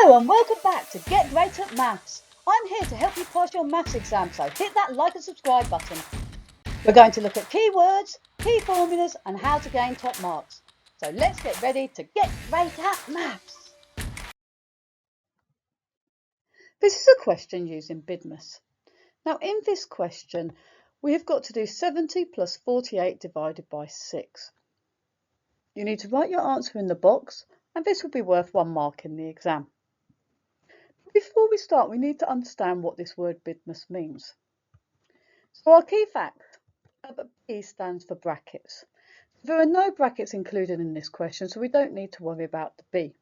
Hello and welcome back to Get Great at Maths. I'm here to help you pass your maths exam, so hit that like and subscribe button. We're going to look at keywords, key formulas and how to gain top marks. So let's get ready to get great at maths. This is a question using BIDMAS. Now in this question we have got to do 70 plus 48 divided by 6. You need to write your answer in the box and this will be worth 1 mark in the exam. Before we start, we need to understand what this word BIDMAS means. So our key fact, B stands for brackets. There are no brackets included in this question, so we don't need to worry about the B.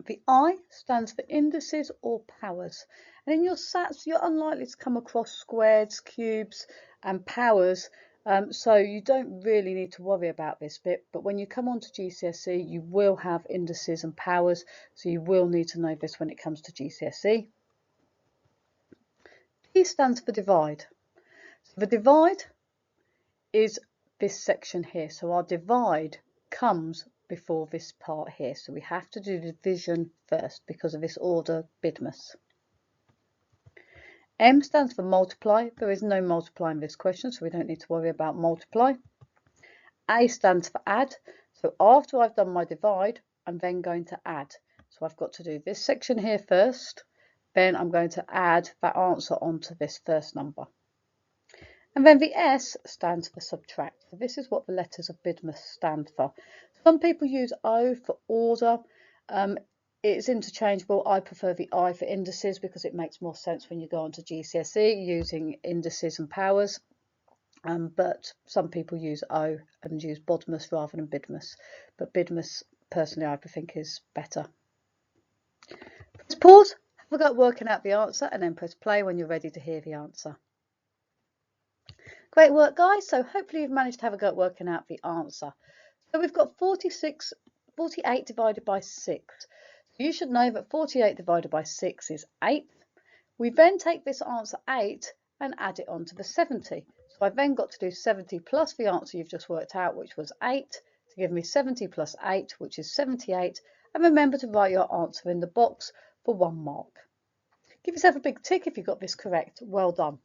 The I stands for indices or powers. And in your SATs, you're unlikely to come across squares, cubes and powers, so you don't really need to worry about this bit. But when you come on to GCSE, you will have indices and powers, so you will need to know this when it comes to GCSE. D stands for divide. So the divide is this section here. So our divide comes before this part here. So we have to do division first because of this order BIDMAS. M stands for multiply. There is no multiply in this question, so we don't need to worry about multiply. A stands for add. So after I've done my divide, I'm then going to add. So I've got to do this section here first. Then I'm going to add that answer onto this first number. And then the S stands for subtract. So this is what the letters of BIDMAS stand for. Some people use O for order. It's interchangeable. I prefer the I for indices because it makes more sense when you go on to GCSE using indices and powers. But some people use O and use BODMAS rather than BIDMAS. But BIDMAS, personally, I think is better. Press pause, have a go at working out the answer, and then press play when you're ready to hear the answer. Great work, guys. So hopefully you've managed to have a go at working out the answer. So we've got 48 divided by 6. You should know that 48 divided by 6 is 8. We then take this answer 8 and add it on to the 70. So I've then got to do 70 plus the answer you've just worked out, which was 8, to give me 70 plus 8, which is 78. And remember to write your answer in the box for 1 mark. Give yourself a big tick if you got this correct. Well done.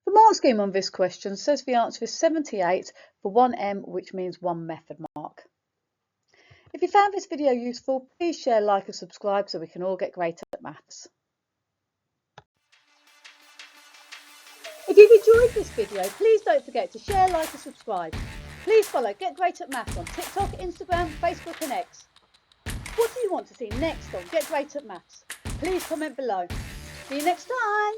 The mark scheme on this question says the answer is 78 for 1M, which means 1 method mark. If you found this video useful, please share, like and subscribe so we can all get great at maths. If you've enjoyed this video, please don't forget to share, like and subscribe. Please follow Get Great at Maths on TikTok, Instagram, Facebook and X. What do you want to see next on Get Great at Maths? Please comment below. See you next time.